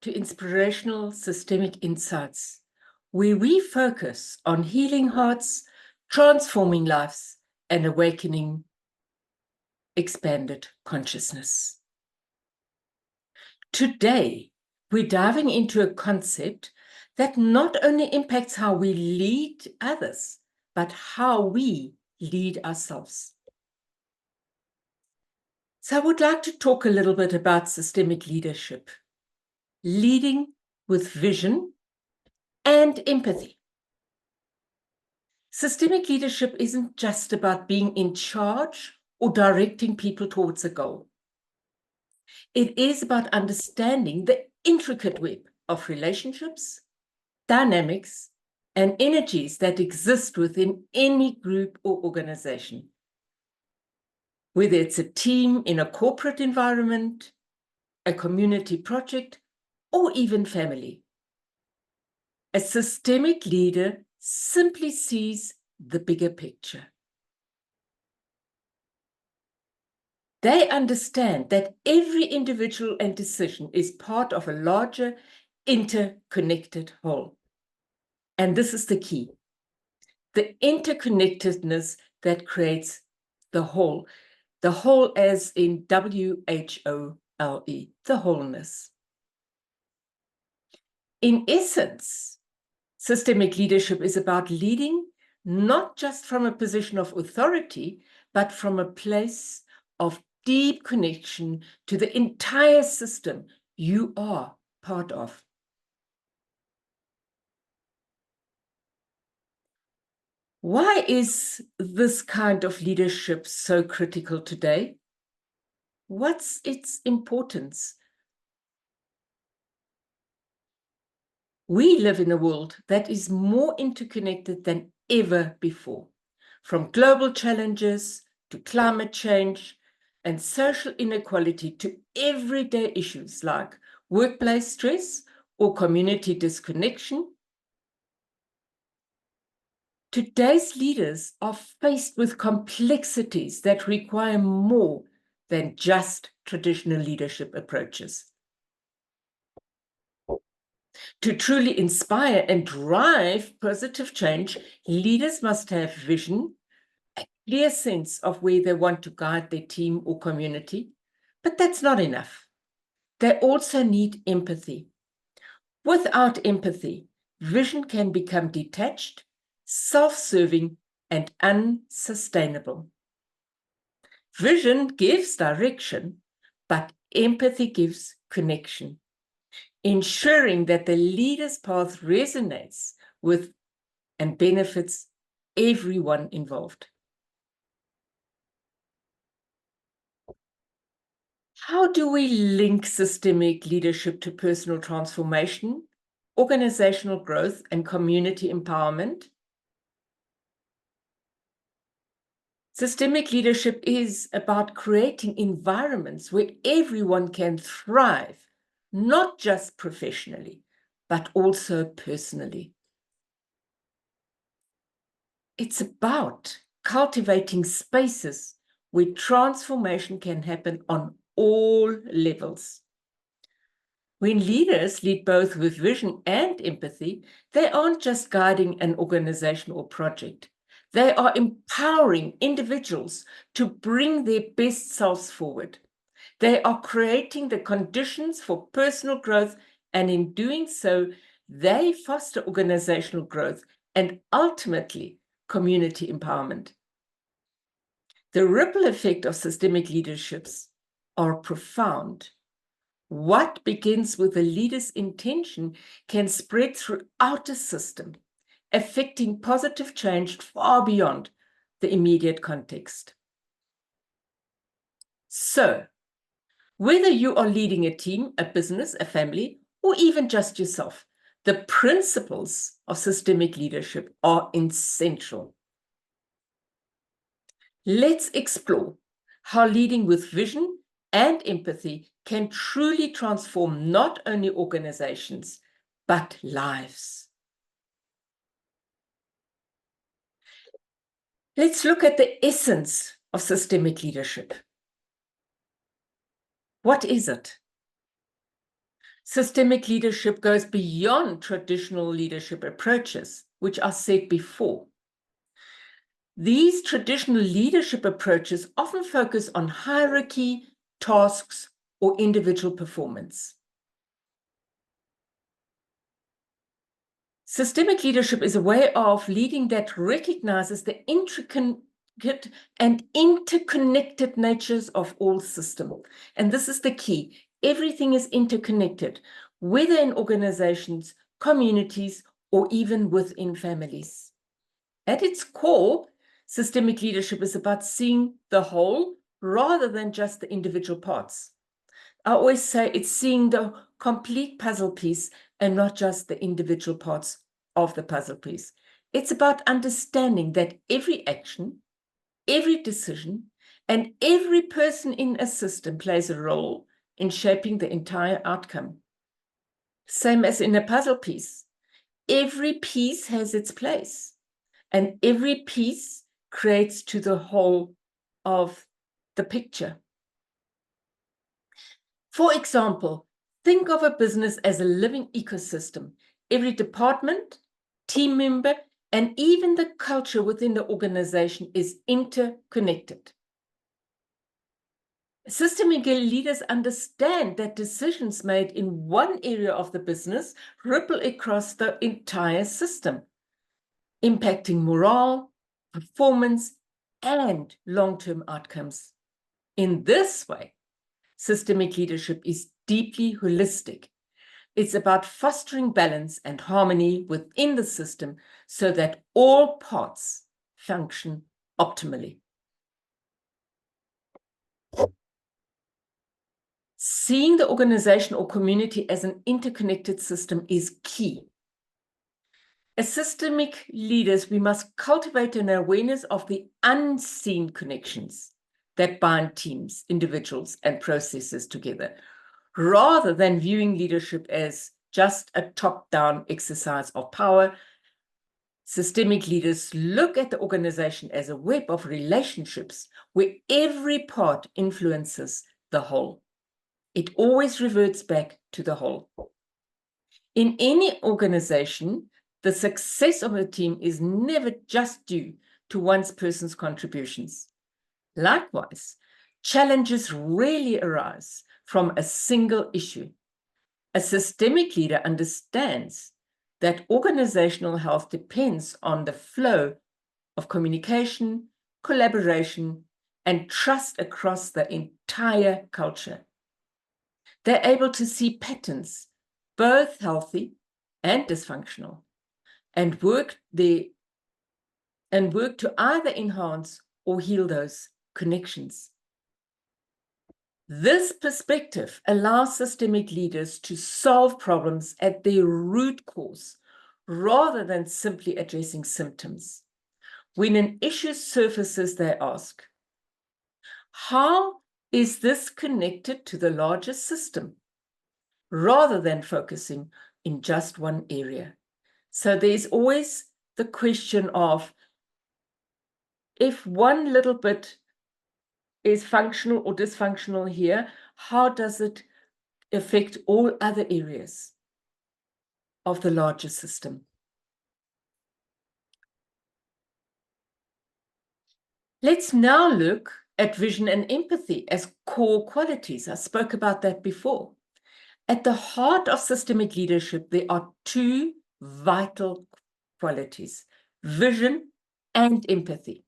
to Inspirational Systemic Insights, where we focus on healing hearts, transforming lives, and awakening expanded consciousness. Today, we're diving into a concept that not only impacts how we lead others, but how we lead ourselves. So I would like to talk a little bit about systemic leadership, leading with vision and empathy. Systemic leadership isn't just about being in charge or directing people towards a goal. It is about understanding the intricate web of relationships, dynamics, and energies that exist within any group or organization. Whether it's a team in a corporate environment, a community project, or even family. A systemic leader simply sees the bigger picture. They understand that every individual and decision is part of a larger, interconnected whole. And this is the key. The interconnectedness that creates the whole as in W-H-O-L-E, the wholeness. In essence, systemic leadership is about leading not just from a position of authority, but from a place of deep connection to the entire system you are part of. Why is this kind of leadership so critical today? What's its importance? We live in a world that is more interconnected than ever before, from global challenges to climate change and social inequality to everyday issues like workplace stress or community disconnection. Today's leaders are faced with complexities that require more than just traditional leadership approaches. To truly inspire and drive positive change, leaders must have vision, a clear sense of where they want to guide their team or community. But that's not enough. They also need empathy. Without empathy, vision can become detached, self-serving, and unsustainable. Vision gives direction, but empathy gives connection, ensuring that the leader's path resonates with and benefits everyone involved. How do we link systemic leadership to personal transformation, organizational growth, and community empowerment? Systemic leadership is about creating environments where everyone can thrive, not just professionally, but also personally. It's about cultivating spaces where transformation can happen on all levels. When leaders lead both with vision and empathy, they aren't just guiding an organization or project. They are empowering individuals to bring their best selves forward. They are creating the conditions for personal growth, and in doing so, they foster organizational growth and ultimately community empowerment. The ripple effect of systemic leaderships are profound. What begins with a leader's intention can spread throughout a system, affecting positive change far beyond the immediate context. So, whether you are leading a team, a business, a family, or even just yourself, the principles of systemic leadership are essential. Let's explore how leading with vision and empathy can truly transform not only organizations, but lives. Let's look at the essence of systemic leadership. What is it? Systemic leadership goes beyond traditional leadership approaches, which are said before. These traditional leadership approaches often focus on hierarchy, tasks, or individual performance. Systemic leadership is a way of leading that recognizes the intricate and interconnected natures of all systems. And this is the key. Everything is interconnected, whether in organizations, communities, or even within families. At its core, systemic leadership is about seeing the whole rather than just the individual parts. I always say it's seeing the complete puzzle piece and not just the individual parts of the puzzle piece. It's about understanding that every action, every decision, and every person in a system plays a role in shaping the entire outcome. Same as in a puzzle piece. Every piece has its place, and every piece creates to the whole of the picture. For example, think of a business as a living ecosystem. Every department, team member, and even the culture within the organization is interconnected. Systemic leaders understand that decisions made in one area of the business ripple across the entire system, impacting morale, performance, and long-term outcomes. In this way, systemic leadership is deeply holistic. It's about fostering balance and harmony within the system so that all parts function optimally. Seeing the organization or community as an interconnected system is key. As systemic leaders, we must cultivate an awareness of the unseen connections that bind teams, individuals, and processes together, rather than viewing leadership as just a top-down exercise of power. Systemic leaders look at the organization as a web of relationships where every part influences the whole. It always reverts back to the whole. In any organization, the success of a team is never just due to one person's contributions. Likewise, challenges rarely arise from a single issue. A systemic leader understands that organizational health depends on the flow of communication, collaboration, and trust across the entire culture. They're able to see patterns, both healthy and dysfunctional, and work to either enhance or heal those connections. This perspective allows systemic leaders to solve problems at their root cause rather than simply addressing symptoms. When an issue surfaces, they ask, how is this connected to the larger system? Rather than focusing in just one area. So there's always the question of, if one little bit is functional or dysfunctional here, how does it affect all other areas of the larger system? Let's now look at vision and empathy as core qualities. I spoke about that before. At the heart of systemic leadership, there are two vital qualities: vision and empathy.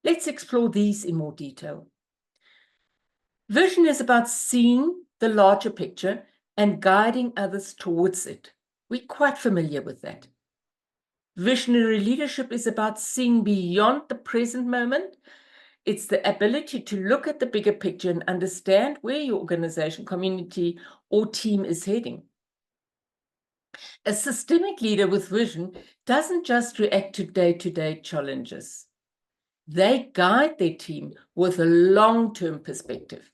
Let's explore these in more detail. Vision is about seeing the larger picture and guiding others towards it. We're quite familiar with that. Visionary leadership is about seeing beyond the present moment. It's the ability to look at the bigger picture and understand where your organization, community, or team is heading. A systemic leader with vision doesn't just react to day-to-day challenges. They guide their team with a long-term perspective.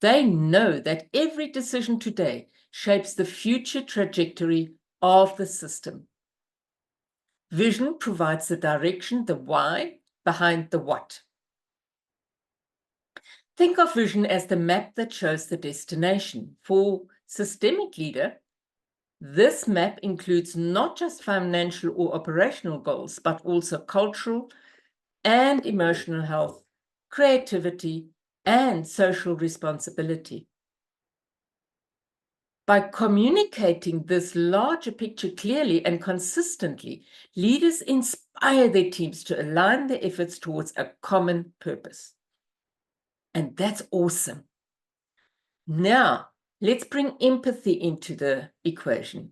They know that every decision today shapes the future trajectory of the system. Vision provides the direction, the why, behind the what. Think of vision as the map that shows the destination. For systemic leader, this map includes not just financial or operational goals, but also cultural and emotional health, creativity, and social responsibility. By communicating this larger picture clearly and consistently, leaders inspire their teams to align their efforts towards a common purpose. And that's awesome. Now, let's bring empathy into the equation.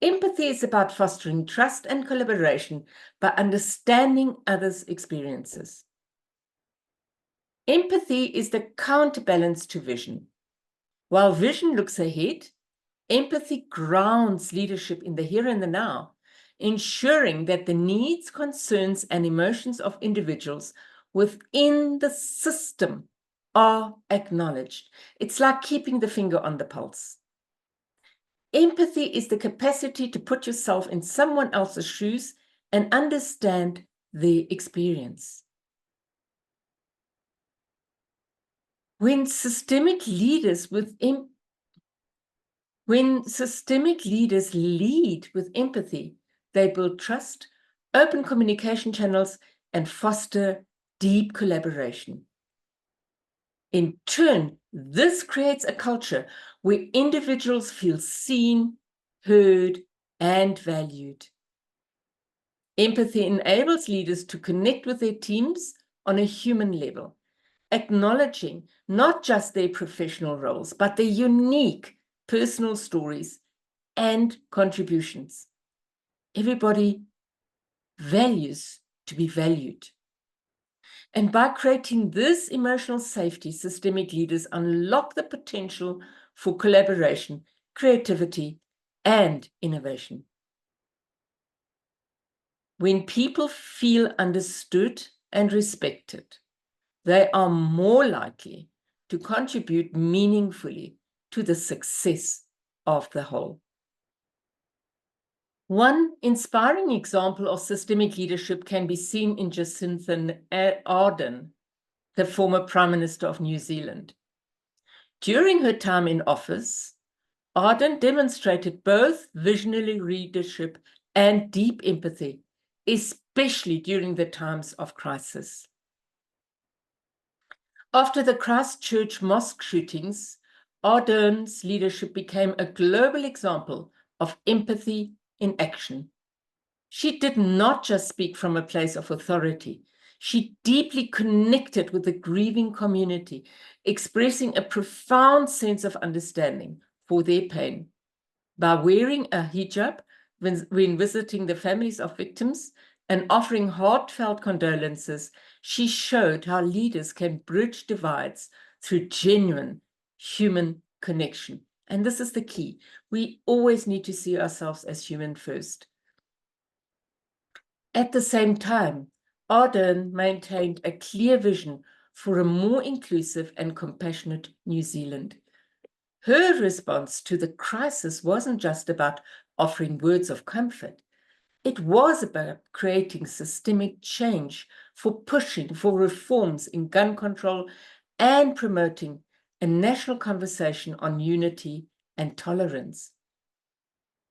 Empathy is about fostering trust and collaboration by understanding others' experiences. Empathy is the counterbalance to vision. While vision looks ahead, empathy grounds leadership in the here and the now, ensuring that the needs, concerns, and emotions of individuals within the system are acknowledged. It's like keeping the finger on the pulse. Empathy is the capacity to put yourself in someone else's shoes and understand their experience. When systemic leaders lead with empathy, they build trust, open communication channels, and foster deep collaboration. In turn, this creates a culture where individuals feel seen, heard, and valued. Empathy enables leaders to connect with their teams on a human level, acknowledging not just their professional roles, but their unique personal stories and contributions. Everybody values to be valued. And by creating this emotional safety, systemic leaders unlock the potential for collaboration, creativity, and innovation. When people feel understood and respected, they are more likely to contribute meaningfully to the success of the whole. One inspiring example of systemic leadership can be seen in Jacinda Ardern, the former Prime Minister of New Zealand. During her time in office, Ardern demonstrated both visionary leadership and deep empathy, especially during the times of crisis. After the Christchurch mosque shootings, Ardern's leadership became a global example of empathy in action. She did not just speak from a place of authority. She deeply connected with the grieving community, expressing a profound sense of understanding for their pain. By wearing a hijab when visiting the families of victims and offering heartfelt condolences, she showed how leaders can bridge divides through genuine human connection. And this is the key. We always need to see ourselves as human first. At the same time, Ardern maintained a clear vision for a more inclusive and compassionate New Zealand. Her response to the crisis wasn't just about offering words of comfort. It was about creating systemic change, for pushing for reforms in gun control and promoting a national conversation on unity and tolerance.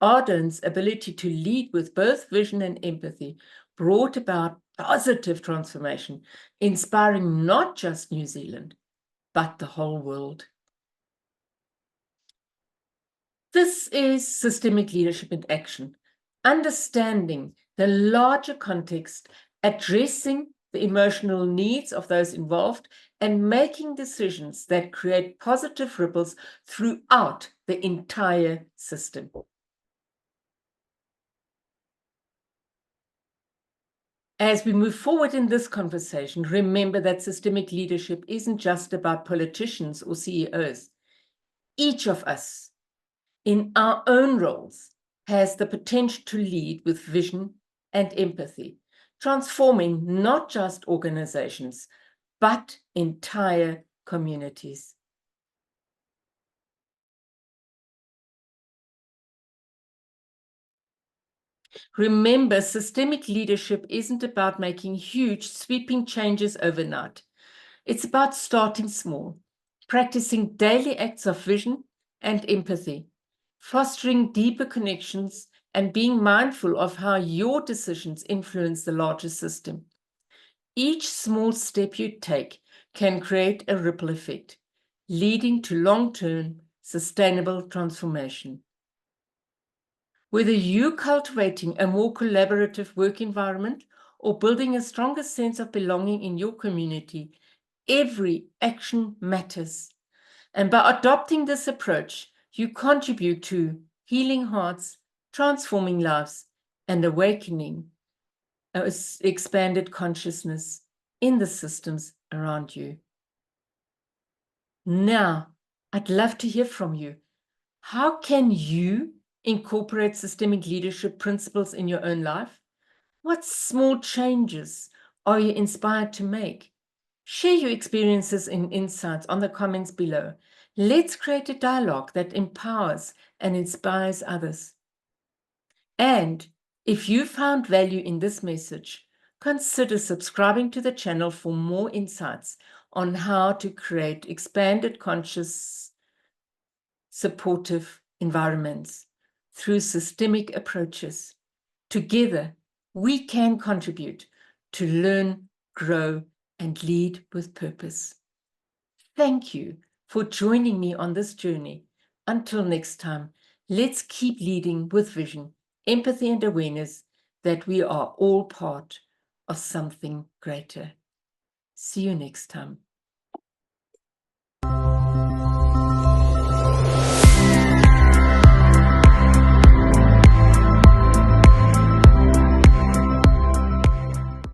Ardern's ability to lead with both vision and empathy brought about positive transformation, inspiring not just New Zealand, but the whole world. This is systemic leadership in action, understanding the larger context, addressing the emotional needs of those involved, and making decisions that create positive ripples throughout the entire system. As we move forward in this conversation, remember that systemic leadership isn't just about politicians or CEOs. Each of us, in our own roles, has the potential to lead with vision and empathy, transforming not just organizations, but entire communities. Remember, systemic leadership isn't about making huge, sweeping changes overnight. It's about starting small, practicing daily acts of vision, and empathy, fostering deeper connections and being mindful of how your decisions influence the larger system. Each small step you take can create a ripple effect, leading to long-term sustainable transformation. Whether you're cultivating a more collaborative work environment or building a stronger sense of belonging in your community, every action matters. And by adopting this approach, you contribute to healing hearts, transforming lives, and awakening an expanded consciousness in the systems around you. Now, I'd love to hear from you. How can you incorporate systemic leadership principles in your own life? What small changes are you inspired to make? Share your experiences and insights on the comments below. Let's create a dialogue that empowers and inspires others. And if you found value in this message, consider subscribing to the channel for more insights on how to create expanded conscious, supportive environments through systemic approaches. Together, we can contribute to learn, grow, and lead with purpose. Thank you for joining me on this journey. Until next time, let's keep leading with vision, empathy, and awareness that we are all part of something greater. See you next time.